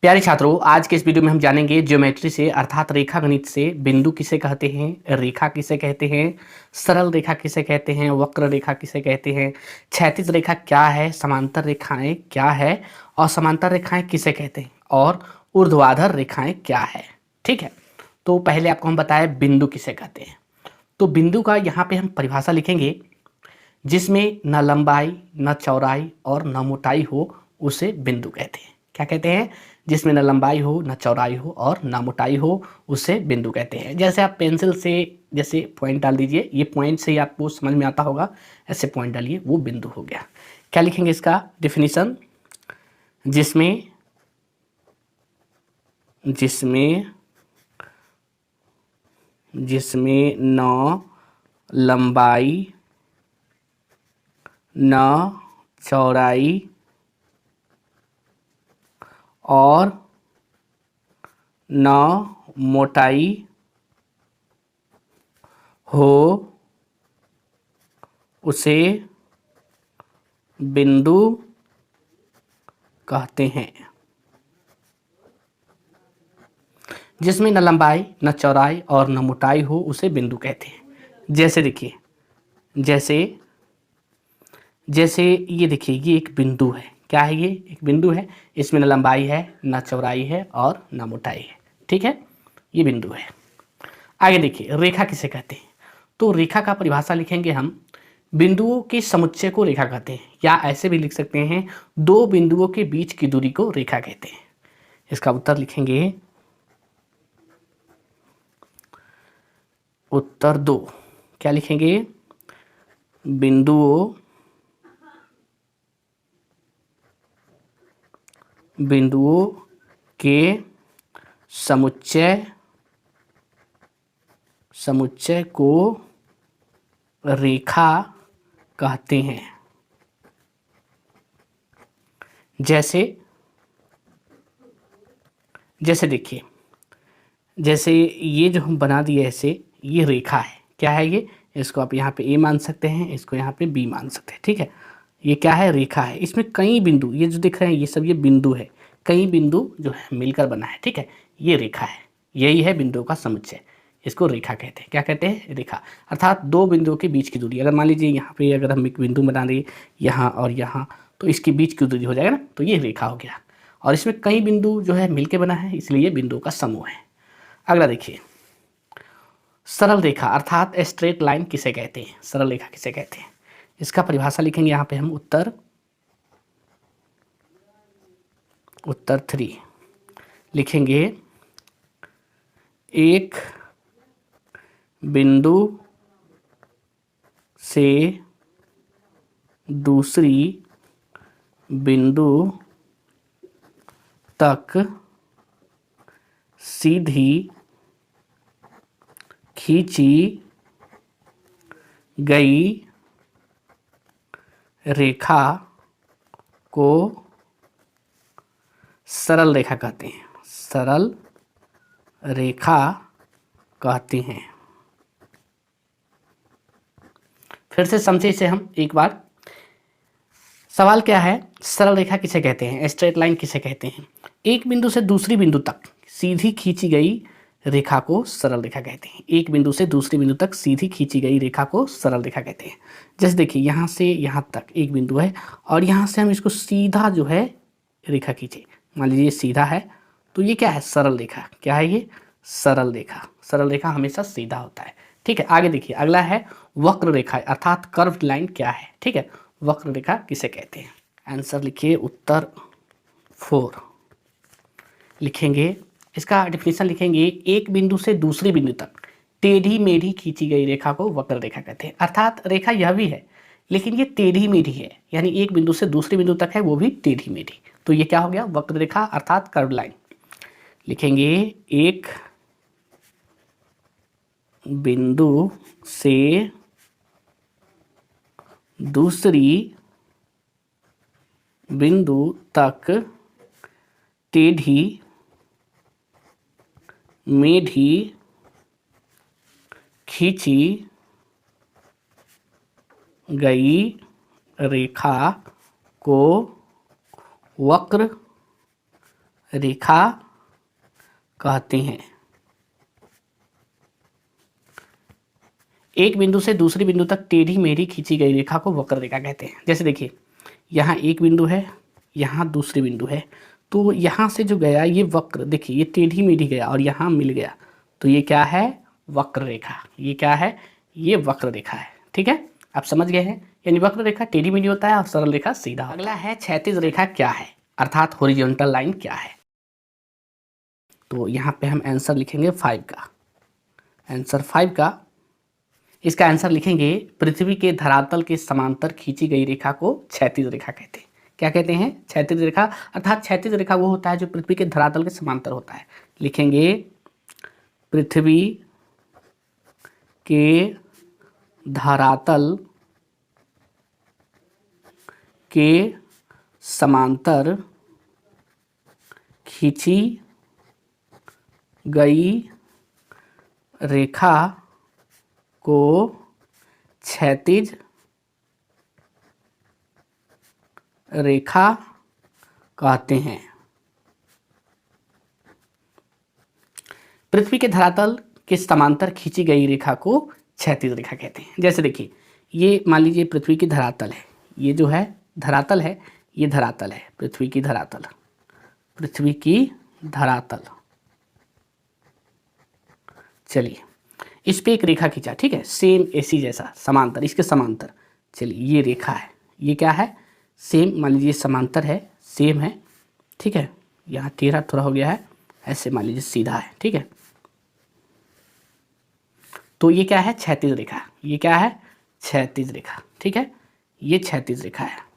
प्यारे छात्रों, आज के इस वीडियो में हम जानेंगे ज्योमेट्री से अर्थात रेखा गणित से बिंदु किसे कहते हैं, रेखा किसे कहते हैं, सरल रेखा किसे कहते हैं, वक्र रेखा किसे कहते हैं, क्षैतिज रेखा क्या है, समांतर रेखाएं क्या है और समांतर रेखाएं किसे कहते हैं और ऊर्ध्वाधर रेखाएं क्या है। ठीक है, तो पहले आपको हम बताएं बिंदु किसे कहते हैं। तो बिंदु का यहाँ पे हम परिभाषा लिखेंगे, जिसमें न लंबाई न चौड़ाई और न मोटाई हो उसे बिंदु कहते हैं। क्या कहते हैं? जिसमें न लंबाई हो न चौड़ाई हो और न मोटाई हो उसे बिंदु कहते हैं। जैसे आप पेंसिल से जैसे पॉइंट डाल दीजिए, ये पॉइंट से ही आपको समझ में आता होगा, ऐसे पॉइंट डालिए, वो बिंदु हो गया। क्या लिखेंगे इसका डिफिनीशन? जिसमें जिसमें जिसमें न लंबाई न चौड़ाई और न मोटाई हो उसे बिंदु कहते हैं। जिसमें न लंबाई न चौड़ाई और न मोटाई हो उसे बिंदु कहते हैं। जैसे देखिए, जैसे जैसे ये देखिए, ये एक बिंदु है। क्या है? ये एक बिंदु है। इसमें न लंबाई है न चौड़ाई है और न मोटाई है। ठीक है, ये बिंदु है। आगे देखिए, रेखा किसे कहते हैं। तो रेखा का परिभाषा लिखेंगे हम, बिंदुओं के समुच्चय को रेखा कहते हैं, या ऐसे भी लिख सकते हैं, दो बिंदुओं के बीच की दूरी को रेखा कहते हैं। इसका उत्तर लिखेंगे उत्तर 2। क्या लिखेंगे? बिंदुओं बिंदुओं के समुच्चय समुच्चय को रेखा कहते हैं। जैसे जैसे देखिए, जैसे ये जो हम बना दिए ऐसे, ये रेखा है। क्या है ये? इसको आप यहाँ पे ए मान सकते हैं, इसको यहाँ पे बी मान सकते हैं। ठीक है, ये क्या है? रेखा है। इसमें कई बिंदु, ये जो दिख रहे हैं ये सब ये बिंदु है, कई बिंदु जो है मिलकर बना है। ठीक है, ये रेखा है, यही है बिंदुओं का समुच्चय। इसको रेखा कहते हैं। क्या कहते हैं? रेखा। अर्थात दो बिंदुओं के बीच की दूरी, अगर मान लीजिए यहाँ पे अगर हम एक बिंदु बना दें यहाँ और यहाँ, तो इसके बीच की दूरी हो जाएगा ना, तो ये रेखा हो गया। और इसमें कई बिंदु जो है मिलकर बना है, इसलिए बिंदुओं का समूह है। अगला देखिए, सरल रेखा अर्थात स्ट्रेट लाइन किसे कहते हैं, सरल रेखा किसे कहते हैं। इसका परिभाषा लिखेंगे यहाँ पे हम उत्तर 3 लिखेंगे। एक बिंदु से दूसरी बिंदु तक सीधी खींची गई रेखा को सरल रेखा कहते हैं। सरल रेखा कहते हैं। फिर से समझे इसे हम एक बार। सवाल क्या है? सरल रेखा किसे कहते हैं, स्ट्रेट लाइन किसे कहते हैं। एक बिंदु से दूसरी बिंदु तक सीधी खींची गई रेखा को सरल रेखा कहते हैं। एक बिंदु से दूसरी बिंदु तक सीधी खींची गई रेखा को सरल रेखा कहते हैं। जैसे देखिए, यहाँ से यहाँ तक एक बिंदु है और यहाँ से हम इसको सीधा जो है रेखा खींचे, मान लीजिए सीधा है, तो ये क्या है? सरल रेखा। क्या है ये? सरल रेखा। सरल रेखा हमेशा सीधा होता है। ठीक है, आगे देखिए, अगला है वक्र रेखा अर्थात कर्व्ड लाइन क्या है। ठीक है, वक्र रेखा किसे कहते हैं। आंसर लिखिए उत्तर 4 लिखेंगे। इसका डिफिनेशन लिखेंगे, एक बिंदु से दूसरी बिंदु तक टेढ़ी मेढ़ी खींची गई रेखा को वक्र रेखा कहते हैं। अर्थात रेखा यह भी है, लेकिन ये टेढ़ी मेढ़ी है, यानी एक बिंदु से दूसरी बिंदु तक है, वो भी टेढ़ी मेढ़ी, तो ये क्या हो गया? वक्र रेखा अर्थात कर्व लाइन। लिखेंगे, एक बिंदु से दूसरी बिंदु तक टेढ़ी मेढ़ी खींची गई रेखा को वक्र रेखा कहते हैं। एक बिंदु से दूसरी बिंदु तक टेढ़ी मेढ़ी खींची गई रेखा को वक्र रेखा कहते हैं। जैसे देखिए, यहाँ एक बिंदु है, यहाँ दूसरी बिंदु है, तो यहाँ से जो गया ये वक्र, देखिए ये टेढ़ी मेढ़ी गया और यहाँ मिल गया, तो ये क्या है? वक्र रेखा। ये क्या है? ये वक्र रेखा है। ठीक है, आप समझ गए हैं। यानी वक्र रेखा टेढ़ी मेढ़ी होता है और सरल रेखा सीधा। अगला है क्षैतिज रेखा क्या है, अर्थात हॉरिजॉन्टल लाइन क्या है। तो यहाँ पे हम आंसर लिखेंगे 5 का। आंसर 5 का, इसका आंसर लिखेंगे पृथ्वी के धरातल के समांतर खींची गई रेखा को क्षैतिज रेखा कहते हैं। क्या कहते हैं? क्षैतिज रेखा। अर्थात क्षैतिज रेखा वो होता है जो पृथ्वी के धरातल के समांतर होता है। लिखेंगे पृथ्वी के धरातल के समांतर खींची गई रेखा को क्षैतिज रेखा कहते हैं। पृथ्वी के धरातल के समांतर खींची गई रेखा को क्षैतिज रेखा कहते हैं। जैसे देखिए, ये मान लीजिए पृथ्वी की धरातल है, ये जो है धरातल है, ये धरातल है, पृथ्वी की धरातल, पृथ्वी की धरातल। चलिए, इस पे एक रेखा खींचा, ठीक है, सेम ऐसी जैसा समांतर, इसके समांतर। चलिए, ये रेखा है, ये क्या है? सेम, मान लीजिए समांतर है, सेम है, ठीक है। यहाँ टेढ़ा थोड़ा हो गया है, ऐसे मान लीजिए सीधा है, ठीक है। तो ये क्या है? क्षैतिज रेखा। ये क्या है? क्षैतिज रेखा, ठीक है, ये क्षैतिज रेखा है।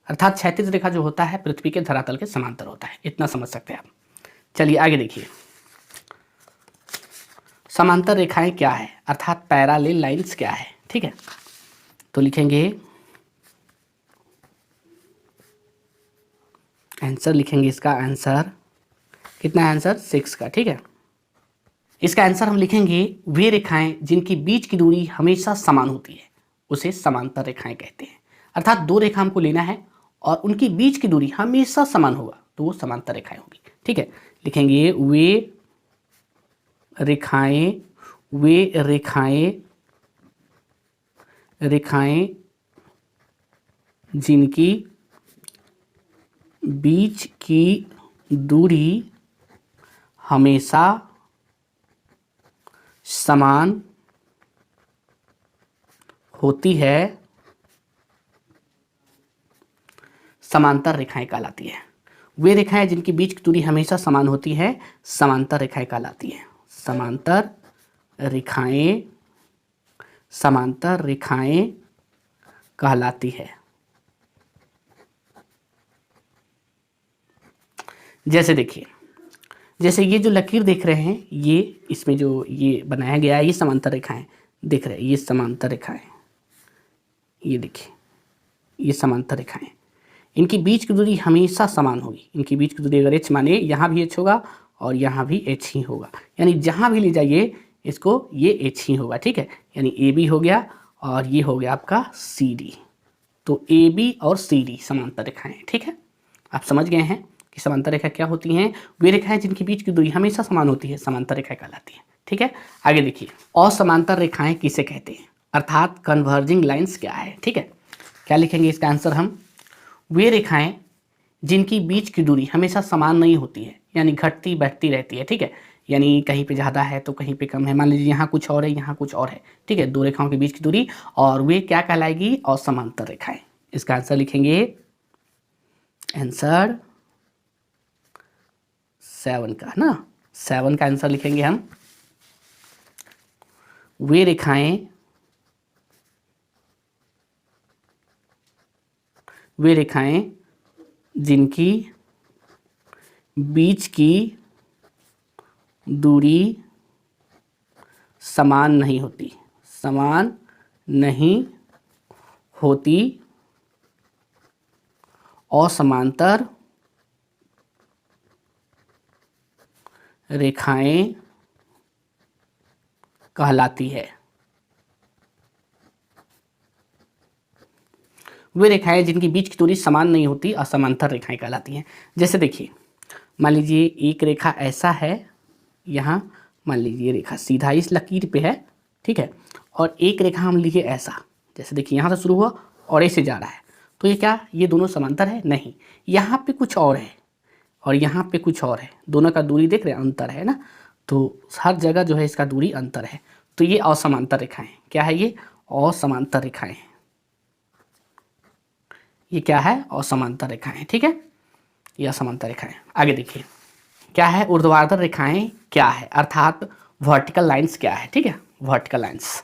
अर्थात क्षैतिज रेखा जो होता है पृथ्वी के धरातल के समांतर होता है, इतना समझ सकते हैं आप। चलिए आगे देखिए, समांतर रेखाएं क्या है, अर्थात पैरेलल लाइंस क्या है, ठीक है। तो लिखेंगे, आंसर लिखेंगे, इसका आंसर कितना है? आंसर 6 का, ठीक है। इसका आंसर हम लिखेंगे वे रेखाएं जिनकी बीच की दूरी हमेशा समान होती है, उसे समांतर रेखाएं कहते हैं। अर्थात दो रेखा हमको लेना है और उनकी बीच की दूरी हमेशा समान होगा, तो वो समांतर रेखाएं होगी, ठीक है। लिखेंगे वे रेखाएं, वे रेखाएं, रेखाएं जिनकी बीच की दूरी हमेशा समान होती है, समांतर रेखाएं कहलाती है। वे रेखाएं जिनकी बीच की दूरी हमेशा समान होती है, समांतर रेखाएं कहलाती हैं। समांतर रेखाएं, समांतर रेखाएं कहलाती है। जैसे देखिए, जैसे ये जो लकीर देख रहे हैं, ये इसमें जो ये बनाया गया है, ये समांतर रेखाएं देख रहे हैं, ये समांतर रेखाएं, ये देखिए, ये समांतर रेखाएं, इनकी बीच की दूरी हमेशा समान होगी। इनकी बीच की दूरी अगर h माने, यहाँ भी h होगा और यहाँ भी h ही होगा, यानी जहाँ भी ले जाइए इसको, ये h ही होगा, ठीक है। यानी AB हो गया और ये हो गया आपका CD। तो AB और CD समांतर रेखाएं, ठीक है। आप समझ गए हैं कि समांतर रेखा क्या होती हैं? वे रेखाएं जिनकी बीच की दूरी हमेशा समान होती है, समांतर रेखा कहलाती है, ठीक है। आगे देखिए, असमांतर रेखाएं किसे कहते हैं, अर्थात कन्वर्जिंग लाइंस क्या है, ठीक है। क्या लिखेंगे इसका आंसर हम? वे रेखाएं जिनकी बीच की दूरी हमेशा समान नहीं होती है, यानी घटती बढ़ती रहती है, ठीक है। यानी कहीं पे ज़्यादा है तो कहीं पे कम है, मान लीजिए यहाँ कुछ और है, यहाँ कुछ और है, ठीक है। दो रेखाओं के बीच की दूरी, और वे क्या कहलाएगी? असमांतर रेखाएं। इसका आंसर लिखेंगे, आंसर 7 का ना, 7 का आंसर लिखेंगे हम। वे रेखाएं, वे रेखाएं जिनकी बीच की दूरी समान नहीं होती, समान नहीं होती, असमांतर रेखाएं कहलाती है। वे रेखाएं जिनके बीच की दूरी समान नहीं होती असमांतर रेखाएं कहलाती हैं। जैसे देखिए, मान लीजिए एक रेखा ऐसा है, यहाँ मान लीजिए रेखा सीधा इस लकीर पे है, ठीक है, और एक रेखा हम लिखे ऐसा, जैसे देखिए यहाँ से शुरू हुआ और ऐसे जा रहा है, तो ये क्या, ये दोनों समांतर है? नहीं, यहाँ पे कुछ और है और यहाँ पे कुछ और है, दोनों का दूरी देख रहे हैं, अंतर है ना, तो हर जगह जो है इसका दूरी अंतर है, तो ये असमांतर रेखाएं। क्या है ये? असमांतर रेखाएं। ये क्या है? असमांतर रेखाएं, ठीक है, ये असमांतर रेखाएं। आगे देखिए, क्या है? ऊर्ध्वाधर रेखाएं क्या है, अर्थात वर्टिकल लाइंस क्या है, ठीक है, वर्टिकल लाइंस।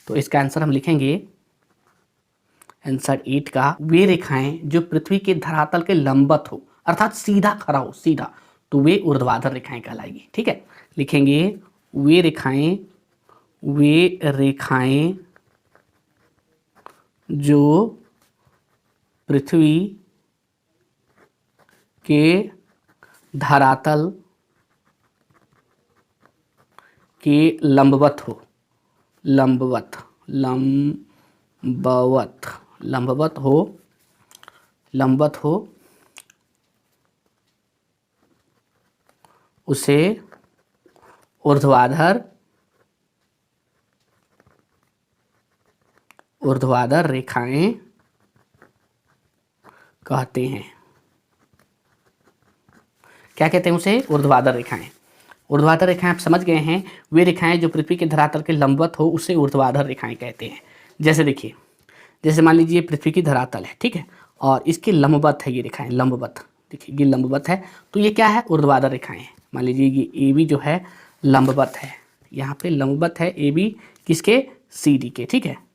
तो इसका आंसर हम लिखेंगे आंसर 8 का, वे रेखाएं जो पृथ्वी के धरातल के लंबवत हो, अर्थात सीधा खड़ा हो, सीधा, तो वे ऊर्ध्वाधर रेखाएं कहलाएगी, ठीक है। लिखेंगे वे रेखाएं जो पृथ्वी के धरातल के लंबवत हो, लंबवत हो, उसे ऊर्ध्वाधर रेखाएं कहते हैं। क्या कहते हैं उसे? ऊर्ध्वाधर रेखाएं। ऊर्ध्वाधर रेखाएं आप समझ गए हैं, वे रेखाएं जो पृथ्वी के धरातल के लंबवत हो उसे ऊर्ध्वाधर रेखाएं कहते हैं। जैसे देखिए, जैसे मान लीजिए पृथ्वी की धरातल है, ठीक है, और इसके लंबवत है ये रेखाएं, लंबवत, देखिए ये लंबवत है, तो ये क्या है? ऊर्ध्वाधर रेखाएं। मान लीजिए ये ए बी जो है लंबवत है, यहाँ पे लंबवत है ए बी, किसके? सी डी के, ठीक है।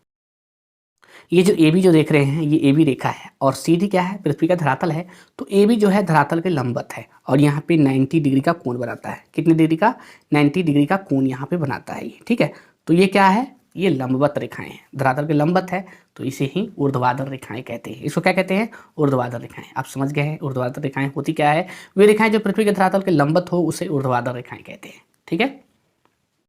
ये जो ए बी जो देख रहे हैं ये ए बी रेखा है और सी डी क्या है? पृथ्वी का धरातल है, तो ए बी जो है धरातल के लंबवत है और यहाँ पे 90 डिग्री का कोण बनाता है। कितनी डिग्री का? 90 डिग्री का कोण यहाँ पे बनाता है ये, ठीक है। तो ये क्या है? ये लंबवत रेखाएं हैं, धरातल के लंबवत है, तो इसे ही ऊर्ध्वाधर रेखाएं कहते हैं। इसको क्या कहते हैं? ऊर्ध्वाधर रेखाएं। आप समझ गए हैं ऊर्ध्वाधर रेखाएं होती क्या है? वे रेखाएं जो पृथ्वी के धरातल के लंबवत हो उसे ऊर्ध्वाधर रेखाएं कहते हैं, ठीक है।